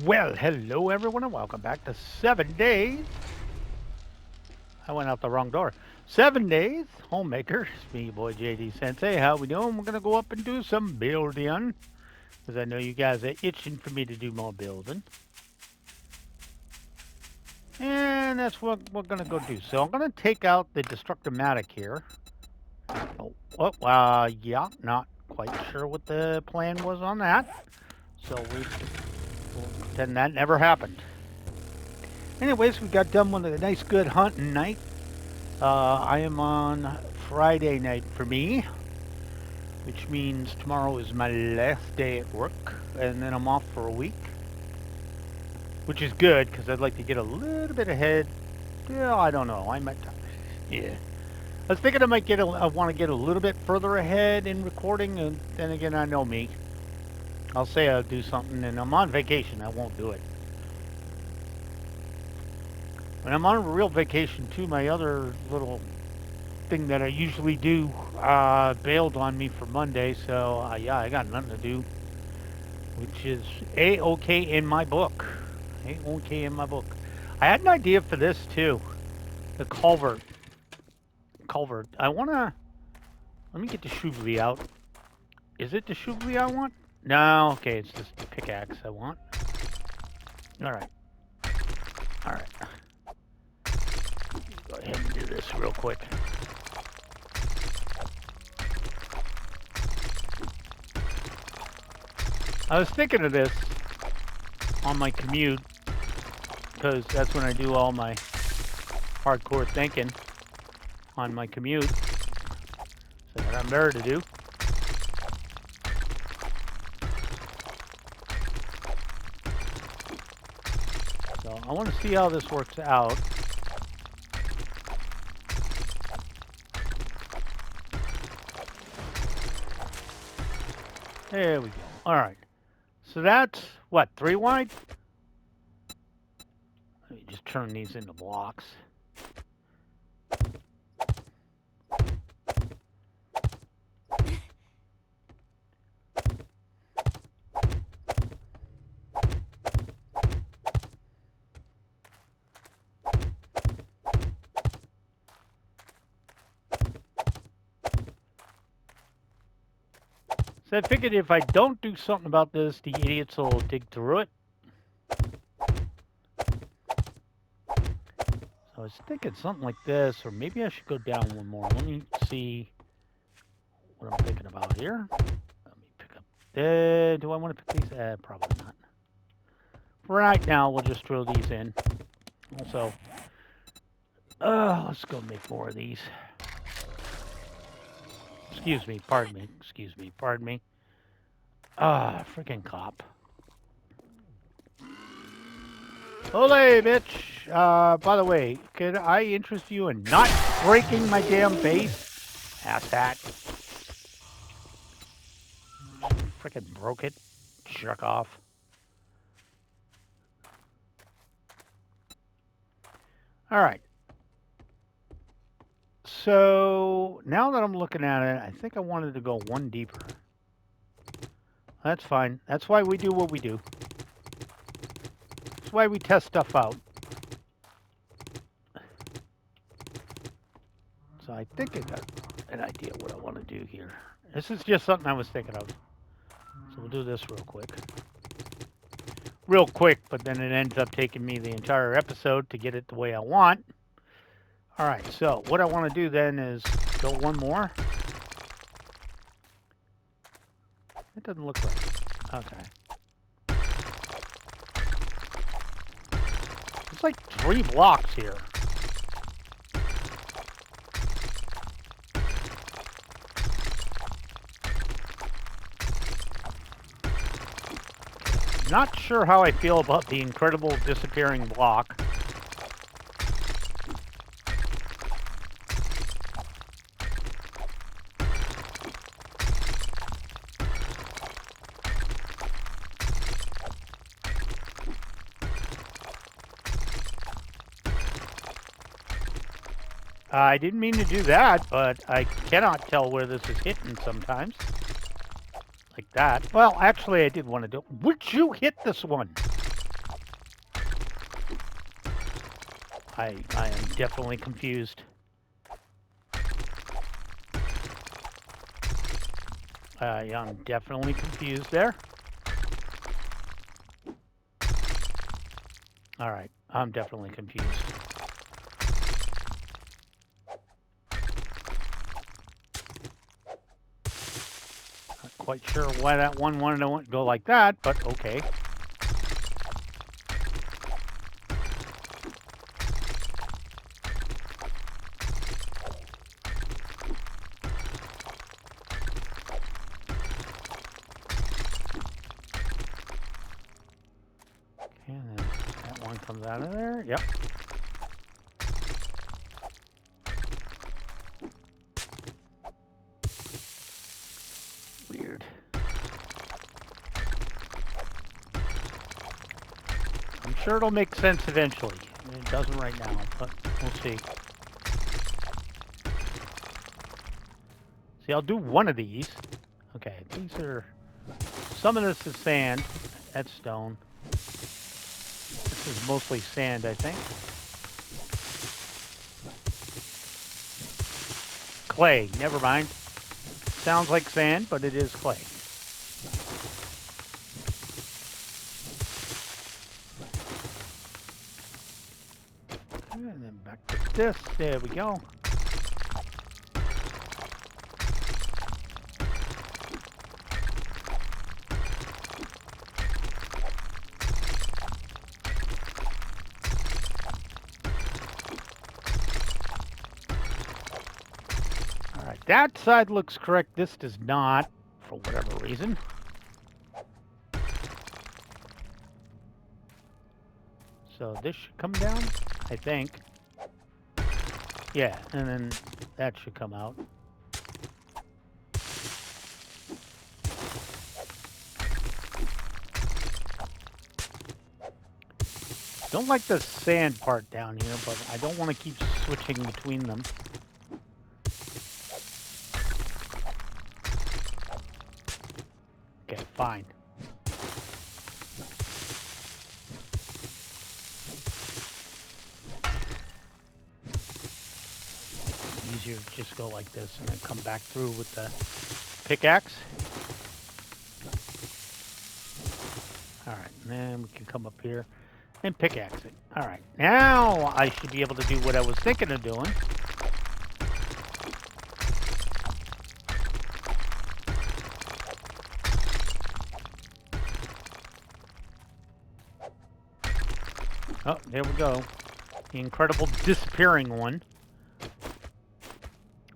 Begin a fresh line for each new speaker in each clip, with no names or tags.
Well, hello everyone and welcome back to 7 Days. I went out the wrong door. 7 Days, Homemaker. It's me, your boy JD Sensei. How we doing? We're going to go up and do some building. Because I know you guys are itching for me to do more building. And that's what we're going to go do. So I'm going to take out the Destructomatic here. Yeah, not quite sure what the plan was on that. So we'll pretend that never happened. Anyways, we got done with a nice good hunting night. I am on Friday night for me, which means tomorrow is my last day at work, and then I'm off for a week, which is good because I'd like to get a little bit ahead. Yeah, I don't know. I might. Yeah, I was thinking I might get. I want to get a little bit further ahead in recording, and then again, I know me. I'll say I'll do something, and I'm on vacation. I won't do it. When I'm on a real vacation too, my other little thing that I usually do bailed on me for Monday, so yeah, I got nothing to do, which is A-OK in my book. A-OK in my book. I had an idea for this too, the culvert. I want to, let me get the shoebly out. Is it the shoebly I want? No, okay, it's just the pickaxe I want. All right. All right. Go ahead and do this real quick. I was thinking of this on my commute because that's when I do all my hardcore thinking on my commute. So I got better to do. So I want to see how this works out. There we go. All right. So that's, what, 3 wide? Let me just turn these into blocks. So I figured if I don't do something about this, the idiots will dig through it. So I was thinking something like this, or maybe I should go down one more. Let me see what I'm thinking about here. Let me pick up. Do I want to pick these? Probably not. For right now, we'll just throw these in. Also, let's go make more of these. Excuse me, pardon me. Freaking cop. Olay, bitch. By the way, could I interest you in not breaking my damn base? Asshat. Freaking broke it. Jerk off. All right. So now that I'm looking at it, I think I wanted to go one deeper. That's fine. That's why we do what we do. That's why we test stuff out. So I think I got an idea what I want to do here. This is just something I was thinking of. So we'll do this real quick. Real quick, but then it ends up taking me the entire episode to get it the way I want. All right, so what I want to do then is go one more. It doesn't look right. Okay. It's like 3 blocks here. Not sure how I feel about the incredible disappearing block. I didn't mean to do that, but I cannot tell where this is hitting sometimes. Like that. Well, actually, I did want to do it. Would you hit this one? I am definitely confused. Yeah, I'm definitely confused there. All right, I'm definitely confused. Not quite sure why that one wanted to go like that, but okay. And then that one comes out of there. Yep. Weird. I'm sure it'll make sense eventually. It doesn't right now, but we'll see. See, I'll do one of these. Okay, these are... Some of this is sand. That's stone. This is mostly sand, I think. Clay, never mind. Sounds like sand, but it is clay. And then back to this. There we go. All right, that side looks correct. This does not, for whatever reason. So this should come down, I think. Yeah, and then that should come out. Don't like the sand part down here, but I don't want to keep switching between them. Okay, fine. Easier to just go like this and then come back through with the pickaxe. All right, and then we can come up here and pickaxe it. All right, now I should be able to do what I was thinking of doing. Oh, there we go. The incredible disappearing one.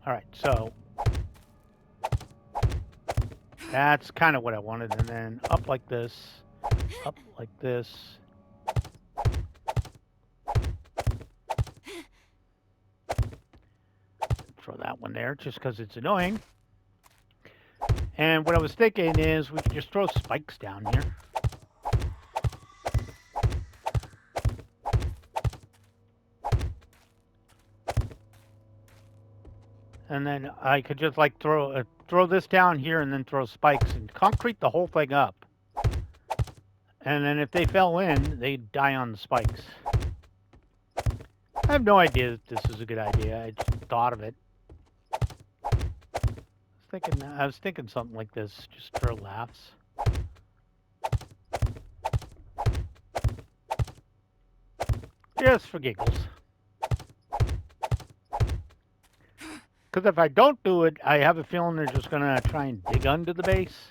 All right, so that's kind of what I wanted. And then up like this, up like this. Throw that one there just because it's annoying. And what I was thinking is we could just throw spikes down here. And then I could just like throw this down here and then throw spikes and concrete the whole thing up. And then if they fell in, they'd die on the spikes. I have no idea that this is a good idea. I just thought of it. I was thinking something like this, just for laughs. Just for giggles. Because if I don't do it, I have a feeling they're just going to try and dig under the base.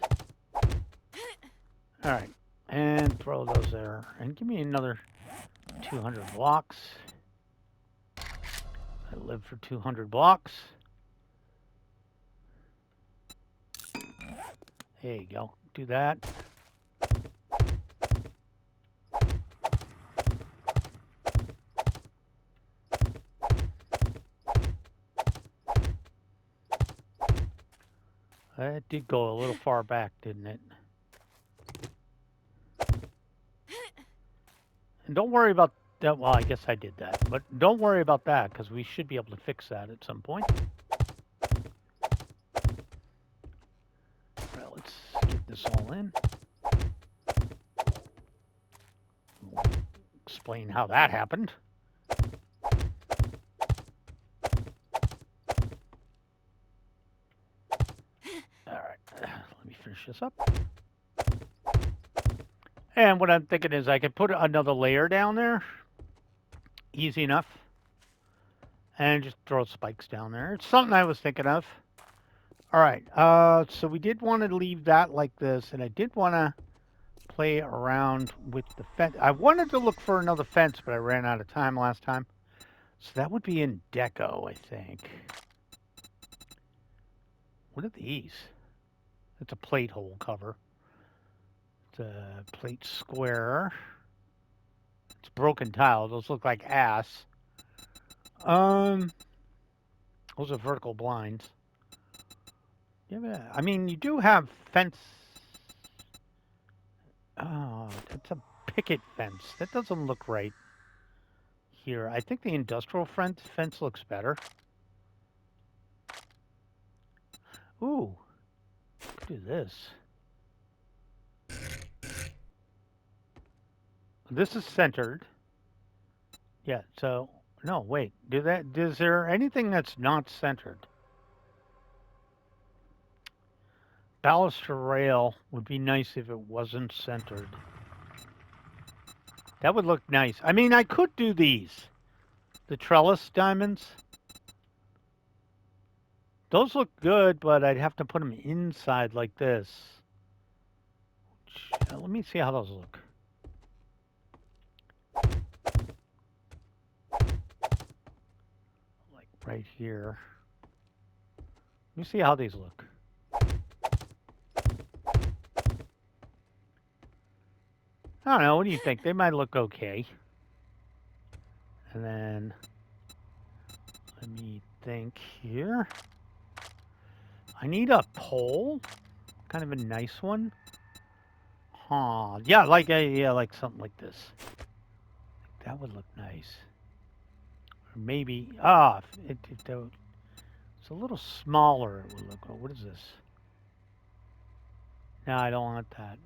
All right. And throw those there. And give me another 200 blocks. I live for 200 blocks. There you go. Do that. That did go a little far back, didn't it? And don't worry about that. Well, I guess I did that. But don't worry about that, because we should be able to fix that at some point. Well, let's get this all in. We'll explain how that happened. finish this up. And what I'm thinking is I could put another layer down there. Easy enough. And just throw spikes down there. It's something I was thinking of. All right. So we did want to leave that like this. And I did want to play around with the fence. I wanted to look for another fence, but I ran out of time last time. So that would be in deco, I think. What are these? It's a plate hole cover. It's a plate square. It's broken tile. Those look like ass. Those are vertical blinds. Yeah, I mean, you do have fence. Oh, that's a picket fence. That doesn't look right here. I think the industrial fence looks better. Ooh, could do this. This is centered. Yeah, so, no, wait. Is there anything that's not centered? Baluster rail would be nice if it wasn't centered. That would look nice. I mean, I could do these. The trellis diamonds. Those look good, but I'd have to put them inside like this. Let me see how those look. Like right here. Let me see how these look. I don't know. What do you think? They might look okay. And then let me think here. I need a pole, kind of a nice one. Huh? Yeah, like something like this. That would look nice. Or maybe it's a little smaller. It would look. Oh, what is this? No, I don't want that.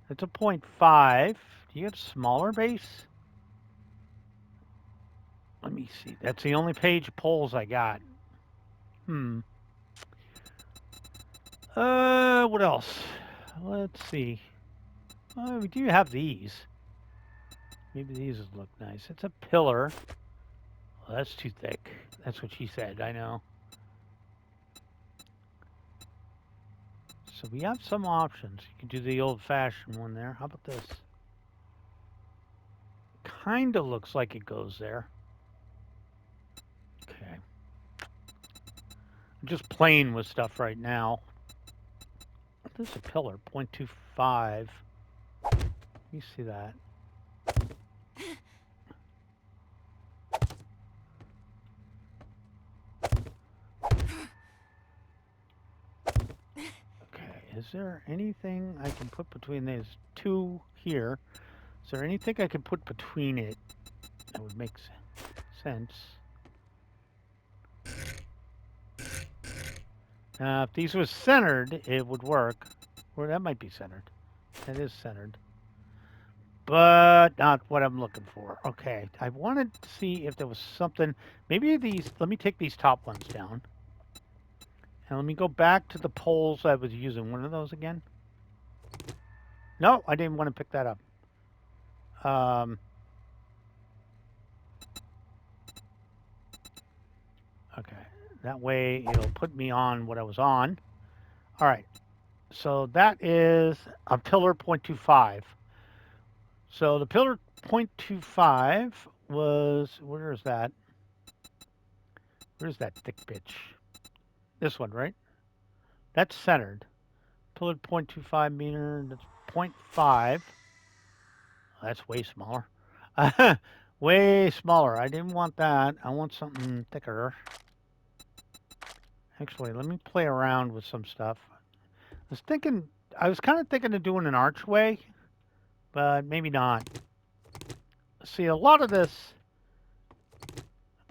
It's a 0.5. Do you have smaller base? Let me see. That's the only page of poles I got. What else? Let's see. We do have these. Maybe these would look nice. It's a pillar. Well, that's too thick. That's what she said. I know. So we have some options. You can do the old-fashioned one there. How about this? Kind of looks like it goes there. Okay. I'm just playing with stuff right now. This is a pillar, 0.25. You see that? Okay, is there anything I can put between these two here? Is there anything I can put between it that would make sense? If these were centered, it would work. Or that might be centered. That is centered. But not what I'm looking for. Okay, I wanted to see if there was something. Maybe these, let me take these top ones down. And let me go back to the poles I was using. One of those again? No, I didn't want to pick that up. Okay, that way it'll put me on what I was on. All right, so that is a pillar 0.25. So the pillar 0.25 was, where is that? Where's that thick bitch? This one, right? That's centered. Pillar 0.25 meter, that's 0.5. That's way smaller. Way smaller. I didn't want that. I want something thicker. Actually, let me play around with some stuff. I was kind of thinking of doing an archway, but maybe not. See, a lot of this,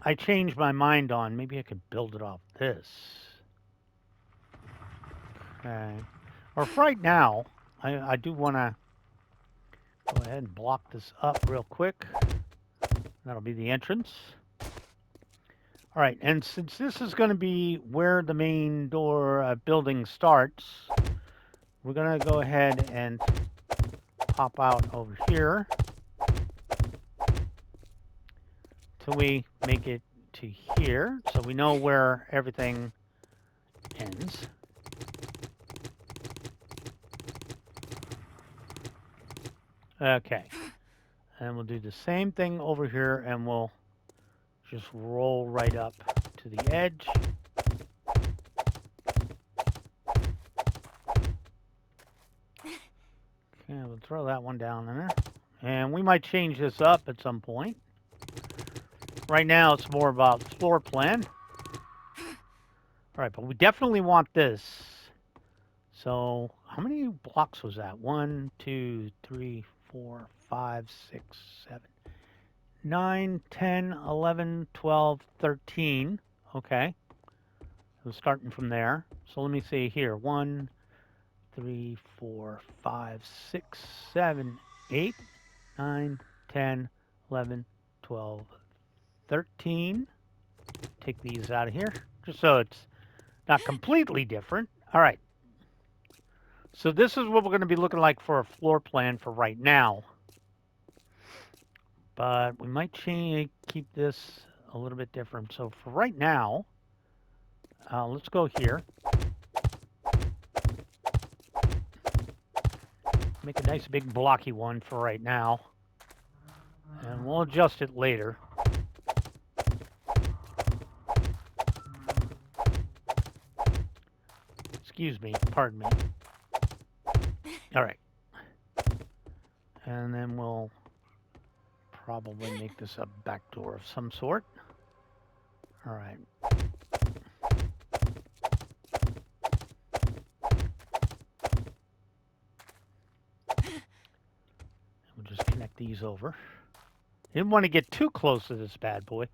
I changed my mind on. Maybe I could build it off this. Okay. Or for right now, I do want to go ahead and block this up real quick. That'll be the entrance. All right, and since this is going to be where the main door building starts, we're going to go ahead and pop out over here till we make it to here, so we know where everything ends. Okay, and we'll do the same thing over here, and we'll just roll right up to the edge. Okay, we'll throw that one down there. And we might change this up at some point. Right now, it's more about floor plan. All right, but we definitely want this. So how many blocks was that? 1, 2, 3, 4, 5, 6, 7, 9, 10, 11, 12, 13. Okay. So starting from there. So let me see here. 1, 3, 4, 5, 6, 7, 8, 9, 10, 11, 12, 13. Take these out of here, just so it's not completely different. All right. So this is what we're going to be looking like for a floor plan for right now. But we might keep this a little bit different. So for right now, let's go here. Make a nice big blocky one for right now. And we'll adjust it later. Excuse me, pardon me. All right. And then we'll probably make this a back door of some sort. All right. We'll just connect these over. Didn't want to get too close to this bad boy.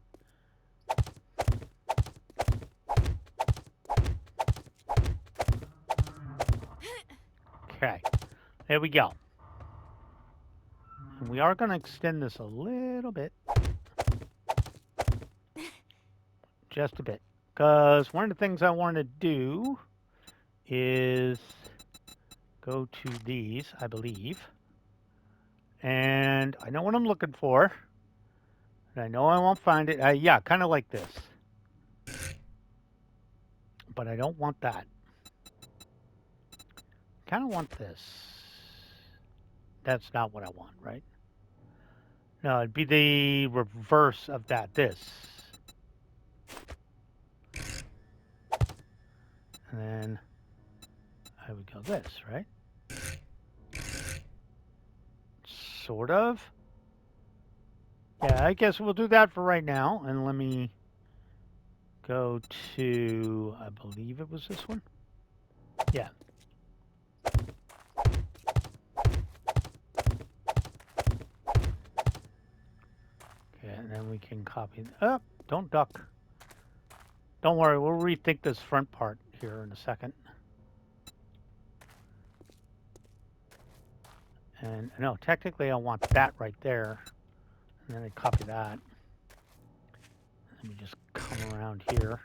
Okay, there we go. And we are going to extend this a little bit. Just a bit. Because one of the things I want to do is go to these, I believe. And I know what I'm looking for. And I know I won't find it. Yeah, kind of like this. But I don't want that. Kind of want this. That's not what I want, right? No, it'd be the reverse of that. This. And then I would go this, right? Sort of. Yeah, I guess we'll do that for right now. And let me go to, I believe it was this one. Yeah. Okay, and then we can copy. Oh, don't duck. Don't worry, we'll rethink this front part here in a second. And no, technically I want that right there. And then I copy that. Let me just come around here.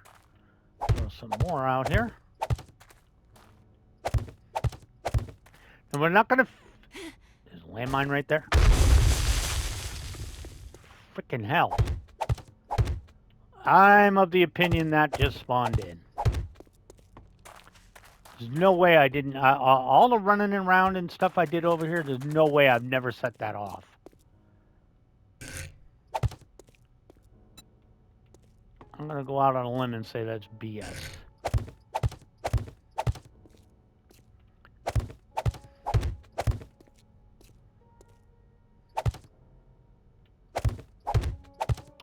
Throw some more out here. And we're not going to... There's a landmine right there. Frickin' hell. I'm of the opinion that just spawned in. There's no way I didn't... all the running around and stuff I did over here, there's no way I've never set that off. I'm going to go out on a limb and say that's BS.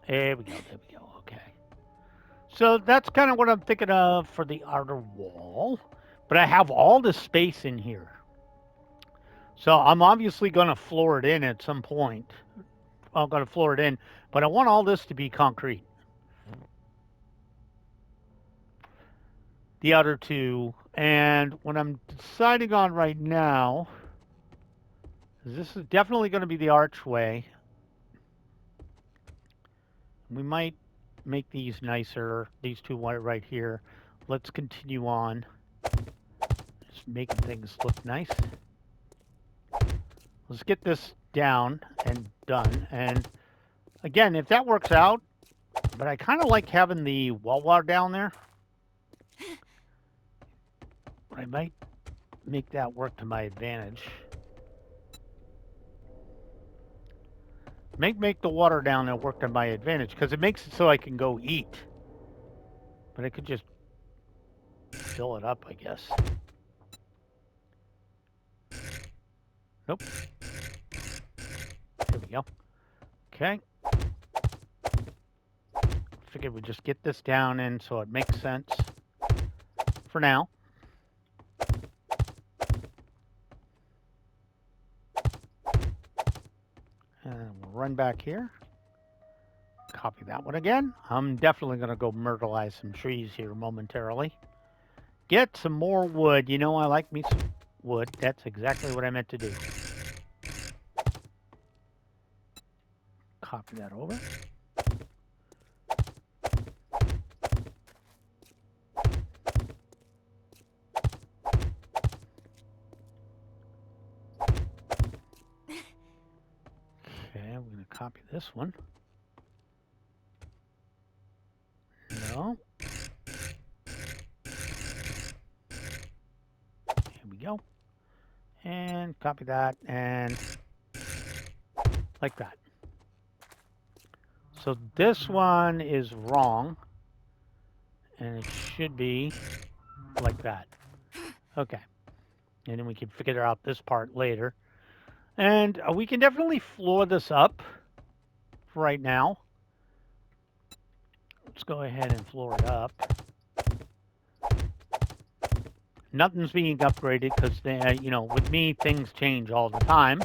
There we go, okay. So that's kind of what I'm thinking of for the outer wall. But I have all this space in here. So I'm obviously going to floor it in at some point. I'm going to floor it in, but I want all this to be concrete. The outer two. And what I'm deciding on right now is this is definitely going to be the archway. We might make these nicer. These two right here. Let's continue on. Just making things look nice. Let's get this down and done. And again, if that works out, but I kind of like having the well water down there. I might make that work to my advantage. Make the water down there work to my advantage, because it makes it so I can go eat. But I could just fill it up, I guess. Nope. There we go. Okay. Figured we'd just get this down in so it makes sense for now. And we'll run back here. Copy that one again. I'm definitely going to go myrtleize some trees here momentarily. Get some more wood. You know, I like me some wood. That's exactly what I meant to do. Copy that over. Okay, I'm going to copy this one. No. Here we go. And copy that, and like that. So this one is wrong, and it should be like that. Okay. And then we can figure out this part later. And we can definitely floor this up for right now. Let's go ahead and floor it up. Nothing's being upgraded because, you know, with me, things change all the time.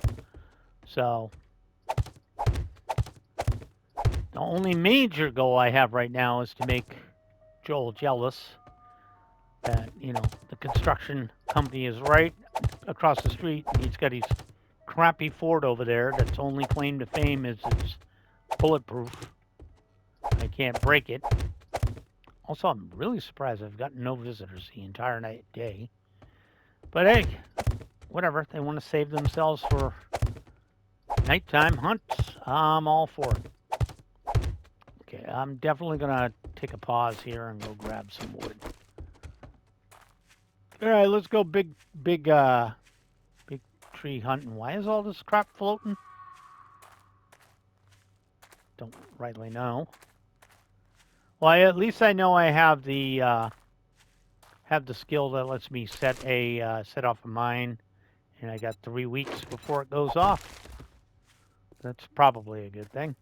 So the only major goal I have right now is to make Joel jealous that, you know, the construction company is right across the street, and he's got his crappy Ford over there that's only claim to fame is it's bulletproof. I can't break it. Also, I'm really surprised I've gotten no visitors the entire day. But hey, whatever. They want to save themselves for nighttime hunts. I'm all for it. Okay, I'm definitely going to take a pause here and go grab some wood. All right, let's go big tree hunting. Why is all this crap floating? Don't rightly know. Well, at least I know I have the skill that lets me set off a mine, and I got 3 weeks before it goes off. That's probably a good thing.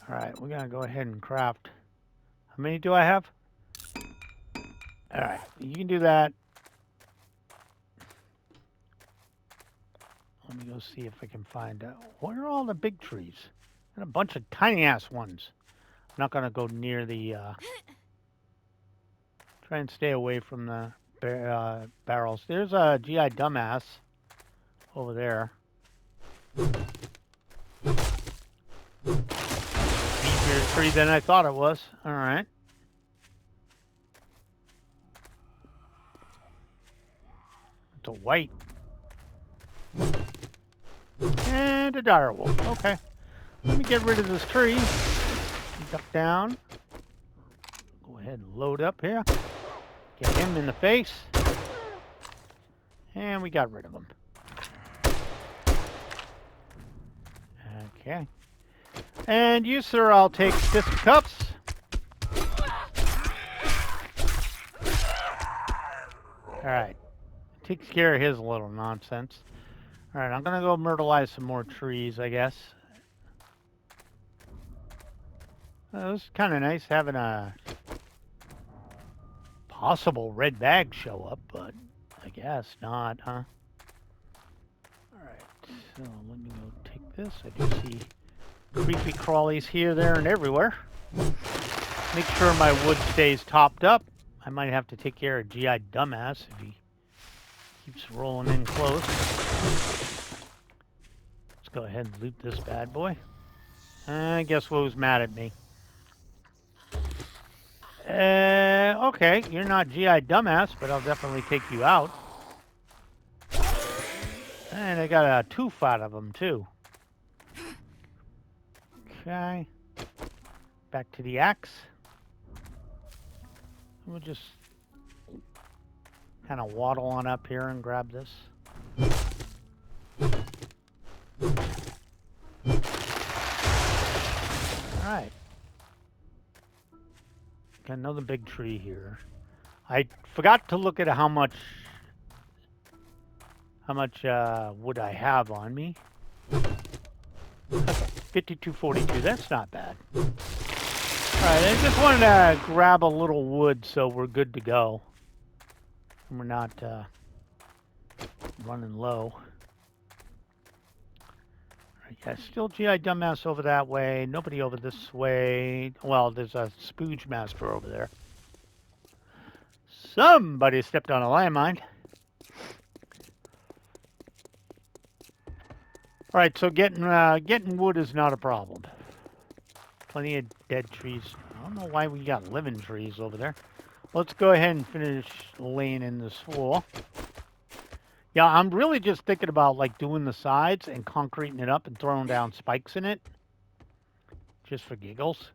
All right, we're gonna go ahead and craft. How many do I have? All right, you can do that. Let me go see if I can find out. Where are all the big trees? And a bunch of tiny ass ones. I'm not gonna go near the. Try and stay away from the barrels. There's a GI dumbass over there. Easier tree than I thought it was. All right. It's a white. And a direwolf. Okay. Let me get rid of this tree. Duck down. Go ahead and load up here. Get him in the face. And we got rid of him. Okay. And you, sir, I'll take fist cups. Alright. Takes care of his little nonsense. Alright, I'm gonna go myrtleize some more trees, I guess. It was kind of nice having a possible red bag show up, but I guess not, huh? Alright, so let me go take this. I do see creepy crawlies here, there, and everywhere. Make sure my wood stays topped up. I might have to take care of GI dumbass if he Keeps rolling in close. Let's go ahead and loot this bad boy. Guess who's mad at me? Okay, you're not GI dumbass, but I'll definitely take you out. And I got a tooth out of them, too. Okay. Back to the axe. We'll just kind of waddle on up here and grab this. Alright. Got another big tree here. I forgot to look at how much wood I have on me. Okay, 5242, that's not bad. Alright, I just wanted to grab a little wood so we're good to go. We're not running low. Alright, yeah, still GI dumbass over that way. Nobody over this way. Well, there's a spooge master over there. Somebody stepped on a landmine. Alright, so getting wood is not a problem. Plenty of dead trees. I don't know why we got living trees over there. Let's go ahead and finish laying in this wall. Yeah, I'm really just thinking about like doing the sides and concreting it up and throwing down spikes in it. Just for giggles.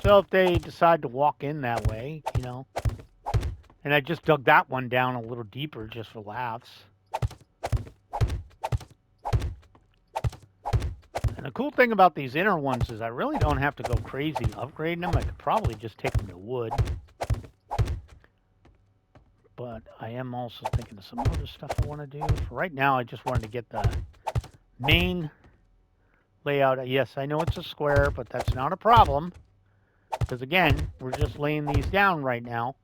So if they decide to walk in that way, you know. And I just dug that one down a little deeper just for laughs. And the cool thing about these inner ones is I really don't have to go crazy upgrading them. I could probably just take them to wood. But I am also thinking of some other stuff I want to do. For right now, I just wanted to get the main layout. Yes, I know it's a square, but that's not a problem. Because again, we're just laying these down right now.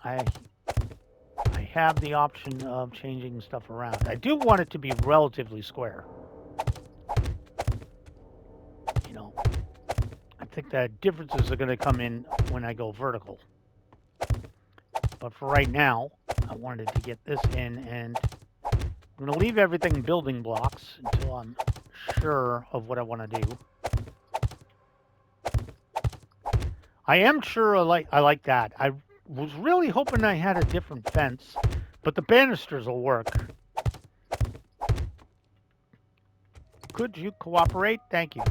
I have the option of changing stuff around. I do want it to be relatively square. You know, I think that differences are going to come in when I go vertical. But for right now, I wanted to get this in, and I'm going to leave everything building blocks until I'm sure of what I want to do. I am sure I like that. I was really hoping I had a different fence, but the banisters will work. Could you cooperate? Thank you.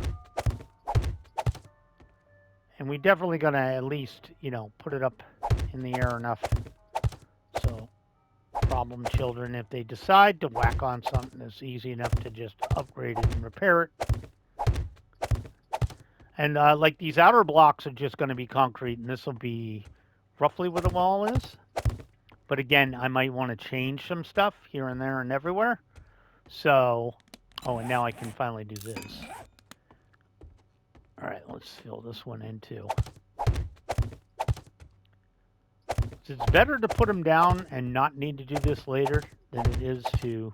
And we definitely gonna at least, you know, put it up in the air enough. So, problem children, if they decide to whack on something, it's easy enough to just upgrade it and repair it. And like these outer blocks are just going to be concrete, and this will be roughly what the wall is. But again, I might want to change some stuff here and there and everywhere. So, oh, and now I can finally do this. All right, let's fill this one in too. It's better to put them down and not need to do this later than it is to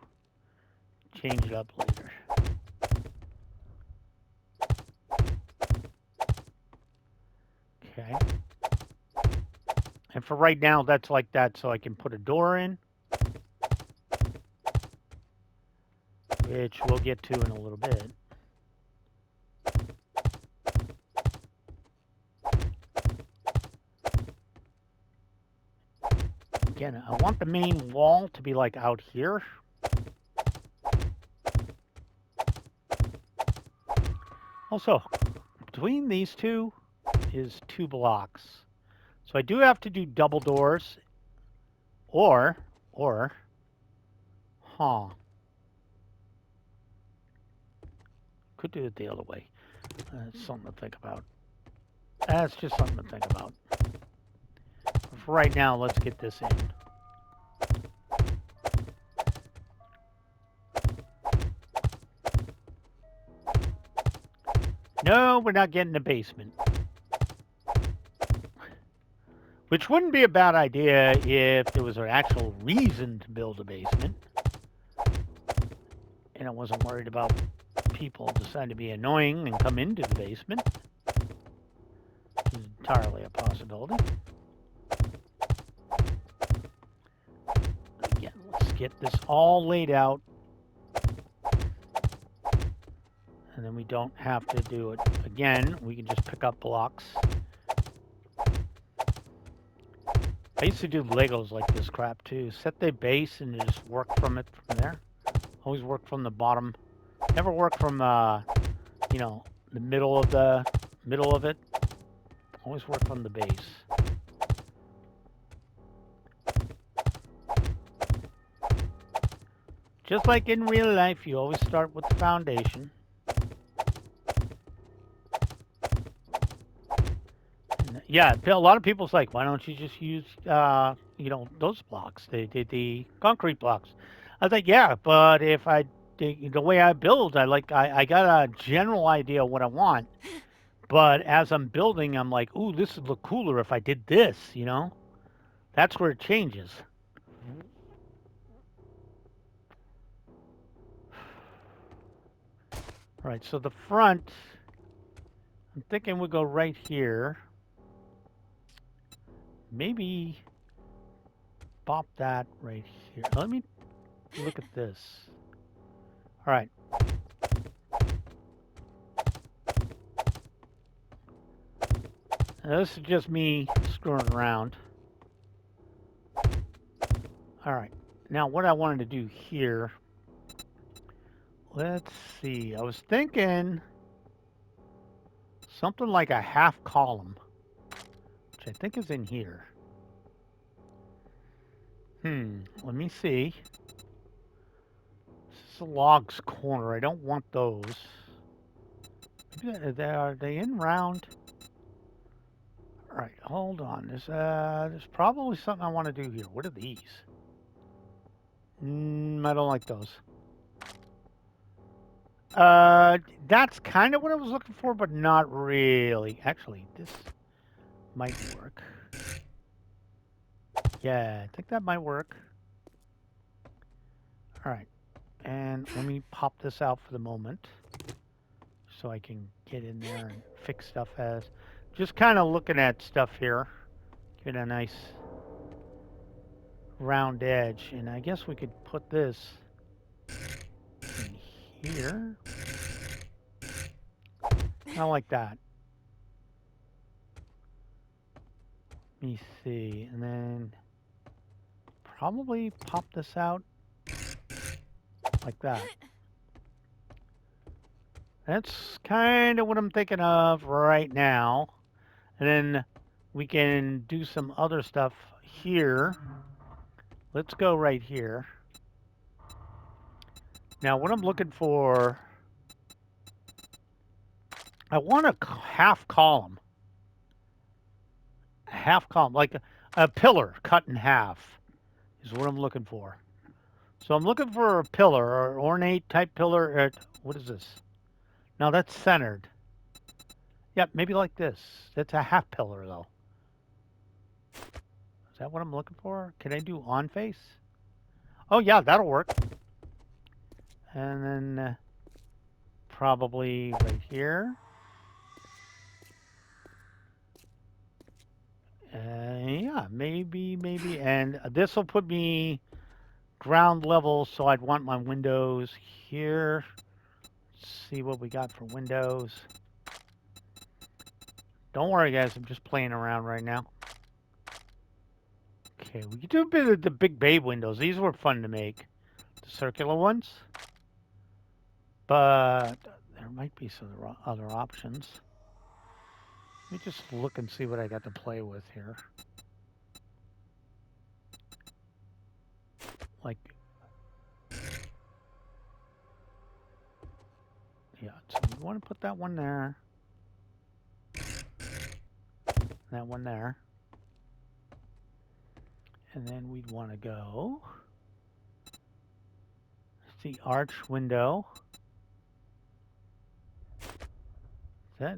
change it up later. Okay. And for right now, that's like that, so I can put a door in, which we'll get to in a little bit. Again, I want the main wall to be like out here. Also, between these two is 2 blocks. So I do have to do double doors, or, could do it the other way. That's something to think about. That's just something to think about. But for right now, let's get this in. No, we're not getting a basement. Which wouldn't be a bad idea if there was an actual reason to build a basement. And I wasn't worried about people deciding to be annoying and come into the basement. Which is entirely a possibility. get this all laid out. And then we don't have to do it again. We can just pick up blocks. I used to do Legos like this crap too. Set the base and just work from it from there. Always work from the bottom. Never work from you know, the middle of it. Always work on the base. Just like in real life, you always start with the foundation. And, yeah, a lot of people's like, why don't you just use, you know, those blocks, the concrete blocks? I was like, yeah, but if the way I build, I got a general idea of what I want. But as I'm building, I'm like, ooh, this would look cooler if I did this, you know? That's where it changes. All right, so the front, I'm thinking we'll go right here. Maybe pop that right here. Let me look at this. All right. Now, this is just me screwing around. All right. Now, what I wanted to do here, let's see. I was thinking something like a half column, which I think is in here. Let me see. This is a log's corner. I don't want those. Maybe are they in round? All right, hold on. There's probably something I want to do here. What are these? I don't like those. That's kind of what I was looking for, but not really. Actually, this might work. Yeah, I think that might work. All right, and let me pop this out for the moment so I can get in there and fix stuff as... Just kind of looking at stuff here. Get a nice round edge, and I guess we could put this in here. Not like that. Let me see, and then probably pop this out like that. That's kind of what I'm thinking of right now. And then we can do some other stuff here. Let's go right here. Now, what I'm looking for, I want a half column. A half column, like a pillar cut in half is what I'm looking for. So I'm looking for a pillar, or ornate type pillar. What is this? Now that's centered. Yep, maybe like this. That's a half pillar, though. Is that what I'm looking for? Can I do on face? Oh, yeah, that'll work. And then probably right here. Yeah, maybe. And this will put me ground level, so I'd want my windows here. Let's see what we got for windows. Don't worry, guys. I'm just playing around right now. Okay, we could do a bit of the big bay windows. These were fun to make. The circular ones. But there might be some other options. Let me just look and see what I got to play with here. Like, yeah, so we want to put that one there. That one there. And then we'd want to go. The arch window. Let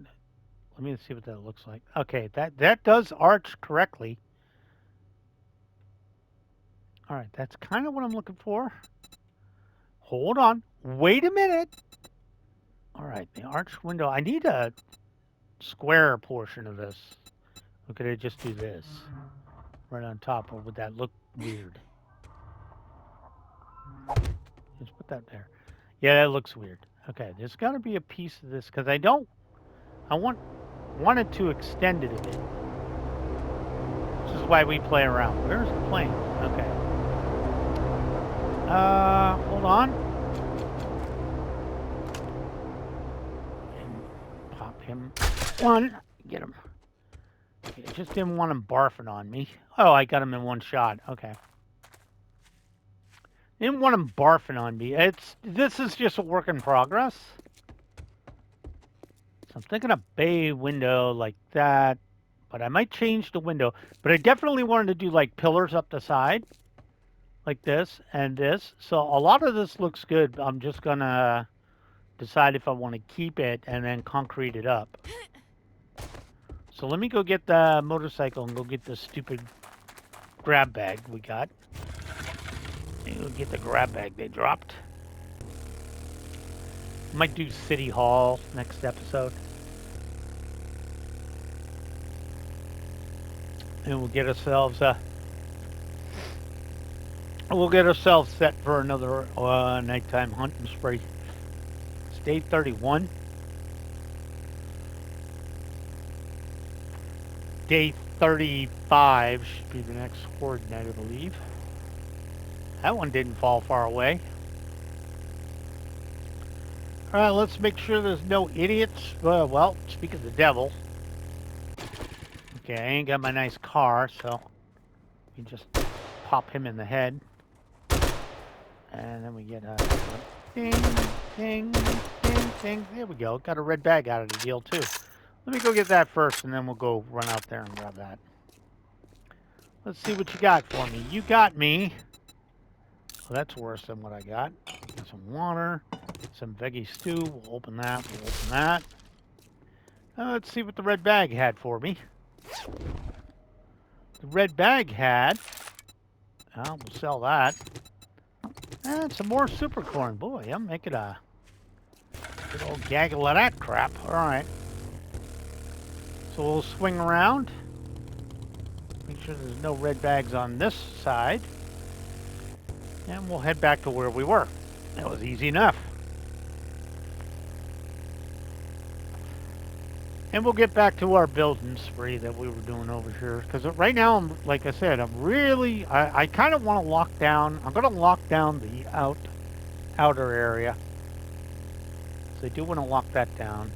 me see what that looks like. Okay, that does arch correctly. All right, that's kind of what I'm looking for. Hold on. Wait a minute. All right, the arch window. I need a square portion of this. Or could I just do this right on top, or would that look weird? Just put that there. Yeah, that looks weird. Okay, there's got to be a piece of this because I wanted to extend it a bit. This is why we play around. Where's the plane? Okay. Hold on. And pop him. One. Get him. I just didn't want him barfing on me. Oh, I got him in one shot. Okay. Didn't want him barfing on me. This is just a work in progress. So I'm thinking a bay window like that, but I might change the window. But I definitely wanted to do like pillars up the side, like this and this. So a lot of this looks good. I'm just gonna decide if I want to keep it and then concrete it up. So let me go get the motorcycle and go get the stupid grab bag we got. Maybe we'll get the grab bag they dropped. Might do City Hall next episode. And we'll get ourselves set for another nighttime hunting spree. It's day 31. Day 35 should be the next horde night, I believe. That one didn't fall far away. All right, let's make sure there's no idiots. Well, speak of the devil. Okay, I ain't got my nice car, so we just pop him in the head. And then we get a ding, ding, ding, ding. There we go. Got a red bag out of the deal, too. Let me go get that first, and then we'll go run out there and grab that. Let's see what you got for me. You got me. Well, that's worse than what I got. Got some water, some veggie stew. We'll open that. We'll open that. Let's see what the red bag had for me. The red bag had... we'll sell that. And some more super corn. Boy, I'm making a good old gaggle of that crap. All right. So we'll swing around. Make sure there's no red bags on this side. And we'll head back to where we were. That was easy enough. And we'll get back to our building spree that we were doing over here. Because right now, like I said, I kind of want to lock down. I'm going to lock down the outer area. So I do want to lock that down.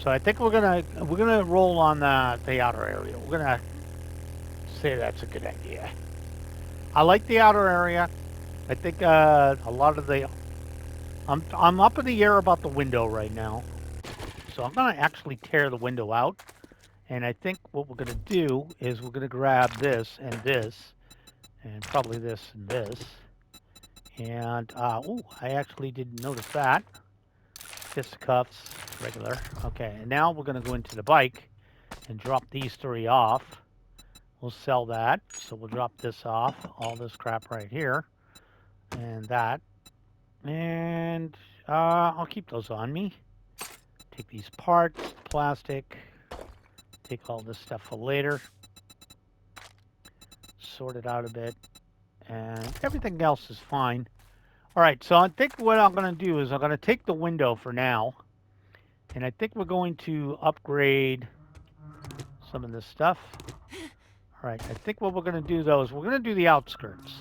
So I think we're gonna roll on the outer area. We're gonna say that's a good idea. I like the outer area. I think a lot of the I'm up in the air about the window right now. So I'm gonna actually tear the window out. And I think what we're gonna do is we're gonna grab this and probably this and this. And I actually didn't notice that. Fisticuffs, regular. Okay, and now we're going to go into the bike and drop these three off. We'll sell that. So we'll drop this off, all this crap right here, and that. And I'll keep those on me. Take these parts, plastic, take all this stuff for later. Sort it out a bit, and everything else is fine. All right, so I think what I'm going to do is I'm going to take the window for now, and I think we're going to upgrade some of this stuff. All right, I think what we're going to do, though, is we're going to do the outskirts.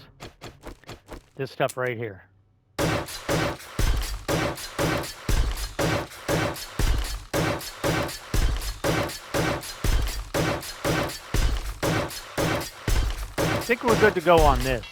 This stuff right here. I think we're good to go on this.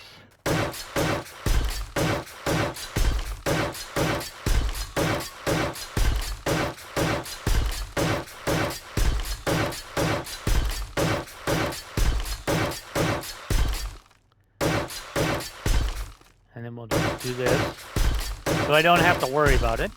And then we'll just do this, so I don't have to worry about it.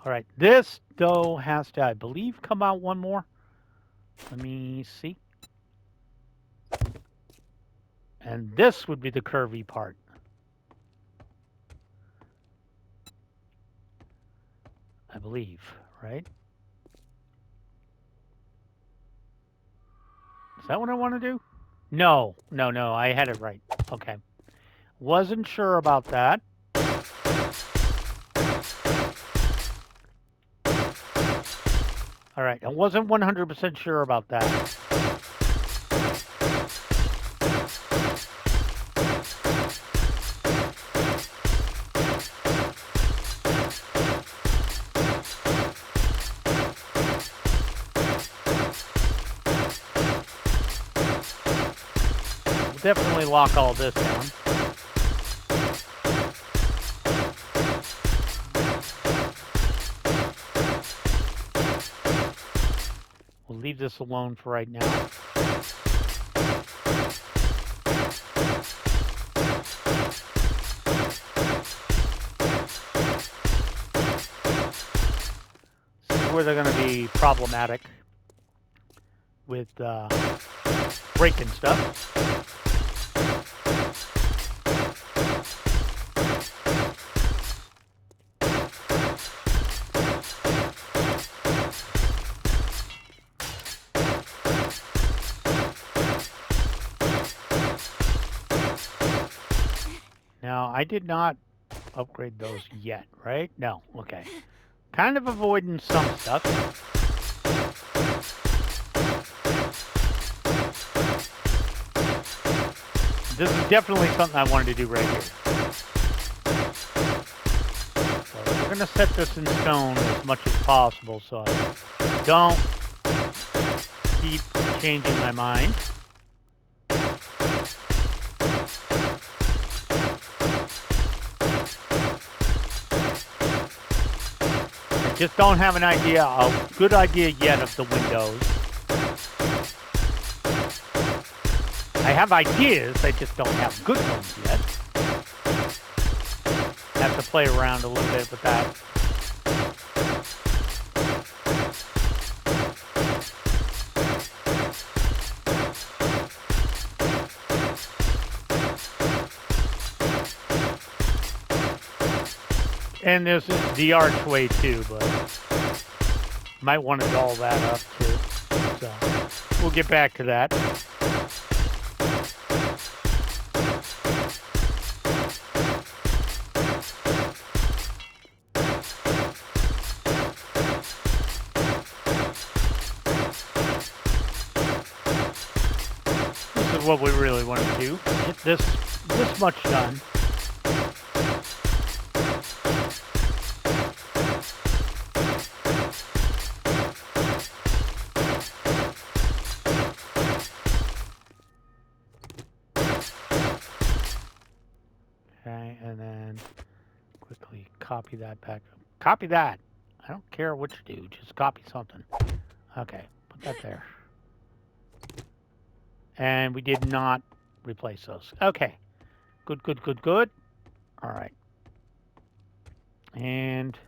All right, this, though, has to, I believe, come out one more. Let me see. And this would be the curvy part. I believe, right? Is that what I want to do? No, I had it right. Okay. Wasn't sure about that. All right, I wasn't 100% sure about that. We'll definitely lock all this down. We'll leave this alone for right now. This is where they're going to be problematic with breaking stuff. Now, I did not upgrade those yet, right? No, okay. Kind of avoiding some stuff. This is definitely something I wanted to do right here. So we're going to set this in stone as much as possible so I don't keep changing my mind. Just don't have a good idea yet of the windows. I have ideas, I just don't have good ones yet. Have to play around a little bit with that. And there's the archway too, but might want to doll that up too. So we'll get back to that. This is what we really want to do. Get this much done. And then quickly copy that back. Copy that. I don't care what you do. Just copy something. Okay, put that there. And we did not replace those. Okay. Good. All right. And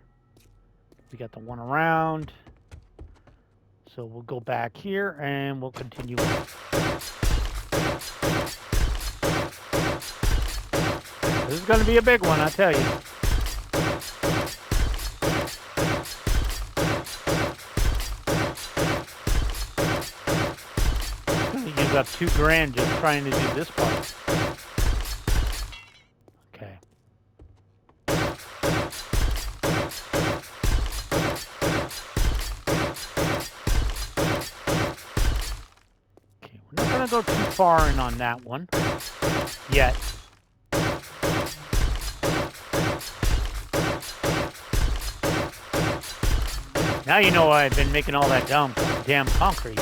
we got the one around. So we'll go back here and we'll continue. This is going to be a big one, I tell you. I'm going to use up $2,000 just trying to do this part. Okay. Okay, we're not going to go too far in on that one yet. Now you know why I've been making all that damn concrete.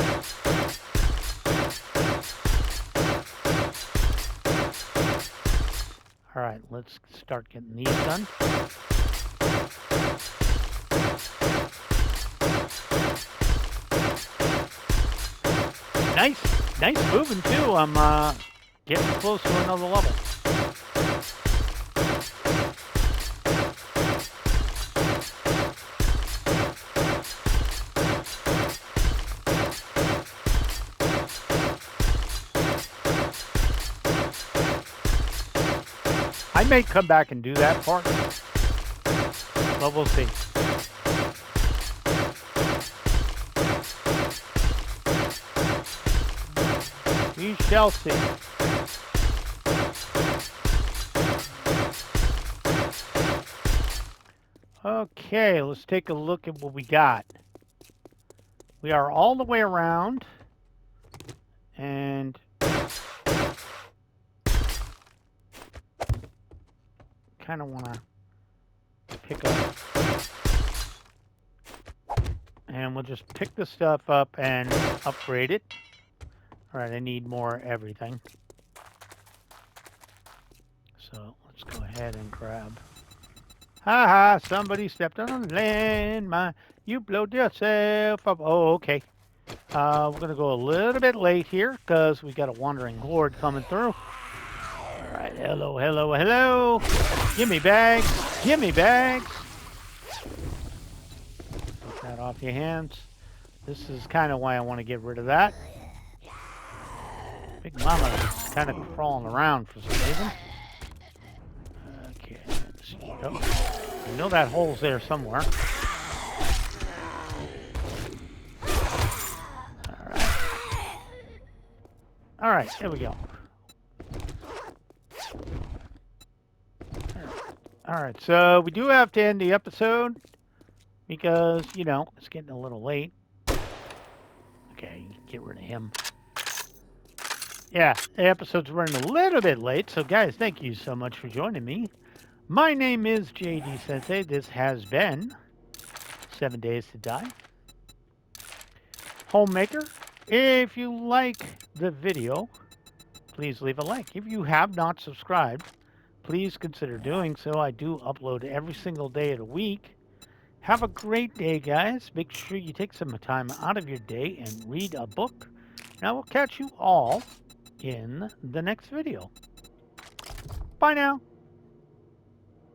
All right, let's start getting these done. Nice moving too. I'm getting close to another level. may come back and do that part, but we'll see. We shall see. Okay, let's take a look at what we got. We are all the way around, and kind of want to pick up, and we'll just pick the stuff up and upgrade it. All right, I need more everything. So let's go ahead and grab. Ha! Somebody stepped on a landmine. You blowed yourself up. Oh, okay. We're going to go a little bit late here because we got a wandering horde coming through. All right, hello, hello, hello. Give me bags. Give me bags. Take that off your hands. This is kind of why I want to get rid of that. Big Mama is kind of crawling around for some reason. Okay, let's see. Oh, I know that hole's there somewhere. All right, there we go. All right, so we do have to end the episode because, you know, it's getting a little late. Okay, get rid of him. Yeah, the episode's running a little bit late, so guys, thank you so much for joining me. My name is JD Sensei. This has been 7 Days to Die. Homemaker, if you like the video, please leave a like. If you have not subscribed, please consider doing so. I do upload every single day of the week. Have a great day, guys. Make sure you take some time out of your day and read a book. And I will catch you all in the next video. Bye now.